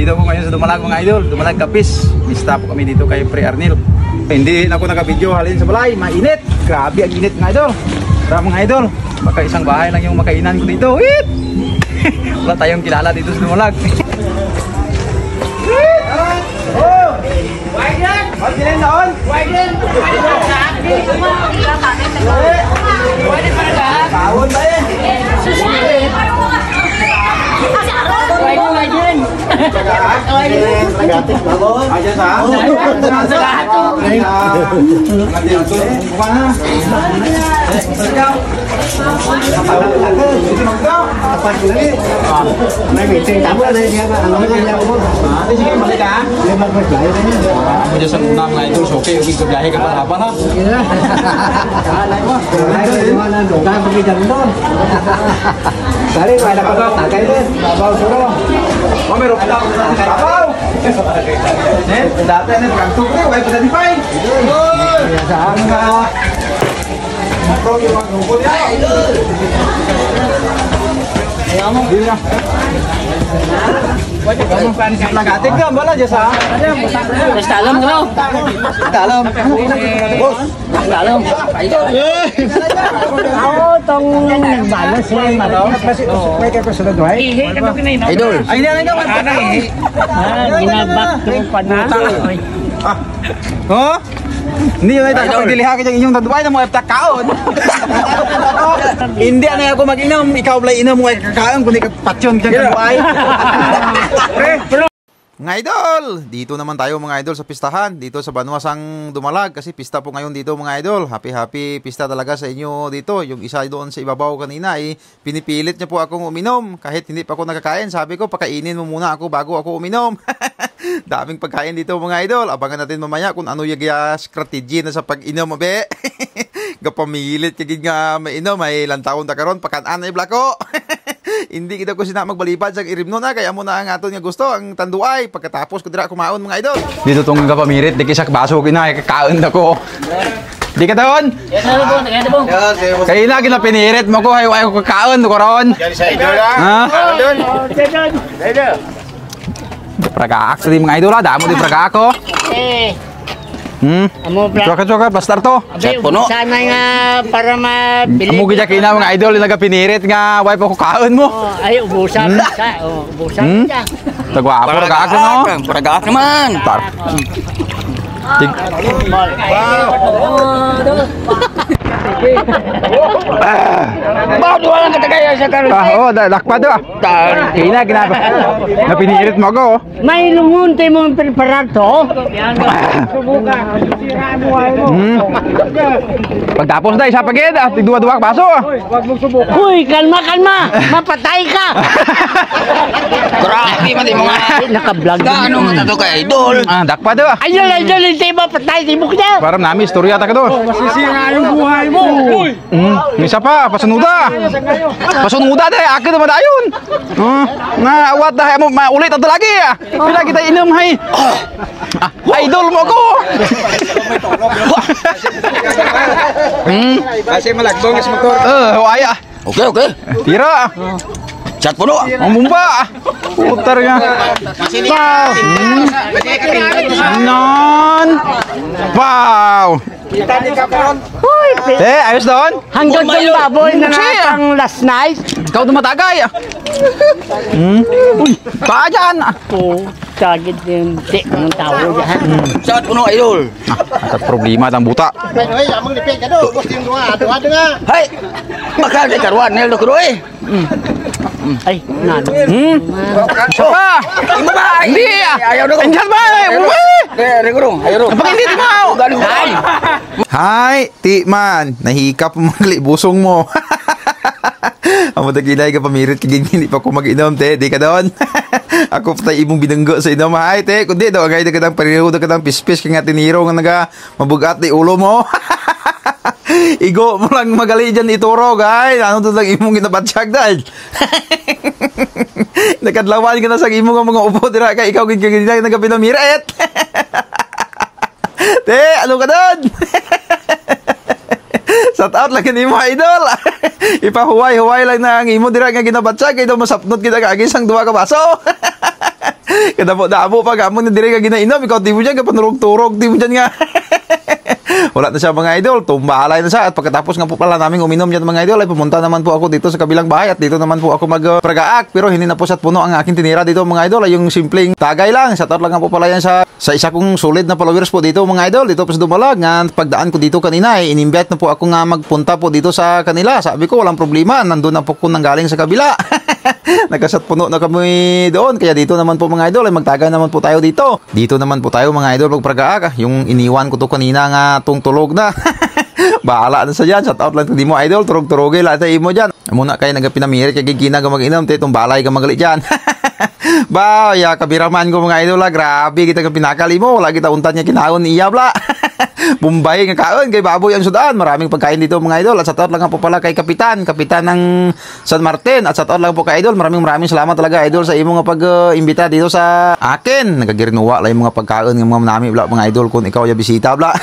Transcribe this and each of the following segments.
Nandito po ngayon sa Dumalag mga idol, Dumalag Kapis. Mista po kami dito kay Pre Arnil. Hindi na ako naka-video halin sa balay, mainit. Grabe ang init mga idol. Tara mga idol, baka isang bahay lang yung makainan ko dito. Wait! Wala tayong kilala dito sa Dumalag. Oh! Widen! Wag din doon! Widen! Widen para lahat! Bawon ba yan? Widen! Tagatik bawon! Ayan sa? Sa lahat to! May meeting tamo na niya ba? Ano niya mo? Sige, balik ka. May magbiyahe na niya. Mo sa unang mga ito, okay, okay sa biyahe ka pa haba na. Alay mo. Wala do ka pagidang doon. Sari may nakagaw takay din. Babaw suro. O meron ka babaw. Dati na kanto ko, way pa defy. Saan ka? Pro yung grupo niya. Ayaw mo. Nagatik ka, bala dyan sa? Dalam ka no? Dalam. Bos. Dalam. Ako itong nagbalas sila yung malo. May kayo pa sunod mo eh? Idol. Ay, hindi ka matapos. Ginabak yung panatay. Oh? Hindi yung itakapagdiliha ka inyong taduay na mga iptakaon. Hindi na ako mag-inom. Ikaw blay inom mo ay kakaon kundi kapatyon ka taduay. Mga idol, dito naman tayo mga idol sa pistahan. Dito sa Banwasang Dumalag. Kasi pista po ngayon dito mga idol. Happy pista talaga sa inyo dito. Yung isa doon sa ibabaw kanina ay pinipilit niya po akong uminom. Kahit hindi pa ako nakakain. Sabi ko pakainin mo muna ako bago ako uminom. Daming pagkain dito mga idol. Abangan natin mamaya kung ano yung strategy na sa pag-inom abe. Gapamilit kagid nga mainom ay ilang taon ta karon pakan-an ay blako. Hindi kita ko sina magbalipad sa irimno na kaya mo na ang aton nga gusto ang tanduay pagkatapos ko dira kumaon mga idol. Dito tong gapamirit di kisak baso kina kakaon dako. Di ka taon? Yes, ano po? Tagay po. Kaya na gina pinirit mo ko ay ko kakaon ko ron. Sa idol ha? Doon. Idol. Pragak sa mga idol ha, damo di pragak ko. Amo Choka pastar to. Chat puno. Sana nga para mabili. Amo gid kina mga idol naga pinirit nga way pa ko kaon mo. Ay ubusan sa, ubusan ka. Tagwa pragak no. Pragak naman. Bawa wala ka tagay sa karon. Oh, lakpa do. Ina ginaba. Na pinirit mo ko. May lumunti mo preparar to. Subukan. Siraan mo ay mo. Pagtapos na isa pagid, tigduwa-duwa ka baso. Wag mo subukan. Hoy, kalma. Mapatay ka. Grabe man di mga Naka-vlog. ano man to kay idol. Dakpa do. Idol, hindi ba patay tibok niya? Para namin istorya ta ka do. Masisira yung buhay mo. Isa pa, pasunuda. Pasunuda deh, akin naman dayon. Na awat dah mo maulit ato lagi. Pila kita inom hay. Idol mo ko. Kasi malagbong is motor. Waya. Okay. Tira. Chat puno. Ang bumba. Putar nga. Non. Wow. Ayos doon. Hanggang doon baboy na natang last night. Ikaw dumatagay. Uy, paa dyan. Sagid yung ang tao dyan. Chat puno idol. At problema ang buta. Hay. Bakal di karuan nel do kudo eh. Ay, nano. Isa pa. Hindi. Ayaw do. Andiyan ba? Re guru, ayo ro. Kapag hindi mo. Hi, Tikman. Nahikap mo busong mo. Ang madaginay ka pamirit kaging hindi pa ko mag-inom, te. Di ka doon. Ako pa tayo imong binanggo sa inom. Hi, te. Kundi daw, agay na katang pariho, na katang pispis ka nga tiniro nga naga mabugat di ulo mo. Igo mo lang magali dyan ituro, guys. Ano to lang imong ginabatsyag dahil? Nakadlawan ka na sa imong mga upo. Dira ka, ikaw ginaginay nagapinamirit. Te, ano ka doon? Shout out lang ni mo idol. Ipahuway-huway lang na ang imo dira nga ginabatsa kay daw masapnot kita kaagis ang duwa ka baso. Kadamo-damo pa gamon na dire ka ginainom, ikaw di mo diyan kapanurog-turog, di mo diyan nga. Wala na siya mga idol, tumbalay na siya at pagkatapos nga po pala namin uminom diyan mga idol ay pumunta naman po ako dito sa kabilang bahay at dito naman po ako magpragaak pero hindi na po siya puno ang aking tinira dito mga idol ay yung simpleng tagay lang. Shoutout lang nga po pala yan sa isa kong solid na followers po dito mga idol dito po sa Dumalag nga pagdaan ko dito kanina ay in-invite na po ako nga magpunta po dito sa kanila. Sabi ko walang problema, nandun na po ko nanggaling sa kabila. Nagkasat puno na kami doon kaya dito naman po mga idol ay magtagay naman po tayo dito. Dito naman po tayo mga idol magpragaak. Yung iniwan ko to kanina nga tung tulog na. Bahala na sa dyan. Shout out lang hindi mo idol. Turog-turogay lahat tayo mo dyan. Muna kayo nagpinamirit kay gigina ka mag-inom. Itong balay ka magali dyan. Ba, ya kabiraman ko mga idol. Grabe kita kang pinakali mo. Wala kita untan niya kinaon ni Iyabla. Bumbay nga kaon kay baboy ang sudan. Maraming pagkain dito mga idol. At shout out lang po pala kay Kapitan ng San Martin. At shout out lang po kay idol. Maraming salamat talaga idol sa imo nga pag-imbita dito sa akin. Nagagirinuwa lang yung mga pagkaon ng mga nami mga idol kung ikaw ya bisita bla.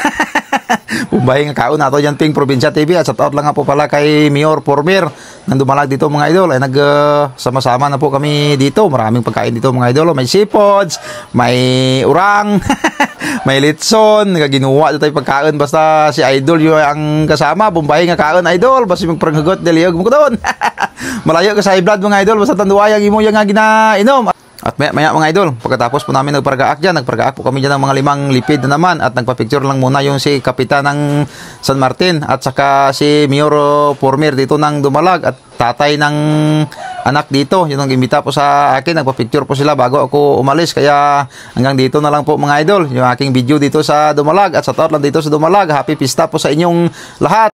Bumbay nga kaon nato dyan Ping Probinsya TV. At shout out lang nga po pala kay Mayor Pormir nang Dumalag dito mga idol ay sama-sama na po kami dito. Maraming pagkain dito mga idol. May seafoods, may urang, may litson, nagaginuwa dito tayo pagkain basta si idol yung ang kasama. Bumbay nga kaon idol basta magpranghagot daliyog mo ko doon. Malayo ka sa high blood mga idol basta tanduayang imo yung nga ginainom. At maya mga idol, pagkatapos po namin nagparagaak po kami dyan ng mga 5 lipid na naman at nagpa-picture lang muna yung si Kapitan ng San Martin at saka si Mayor Pormir dito ng Dumalag at tatay ng anak dito, yun ang imbita po sa akin, nagpa-picture po sila bago ako umalis kaya hanggang dito na lang po mga idol, yung aking video dito sa Dumalag at sa lang dito sa Dumalag. Happy pista po sa inyong lahat.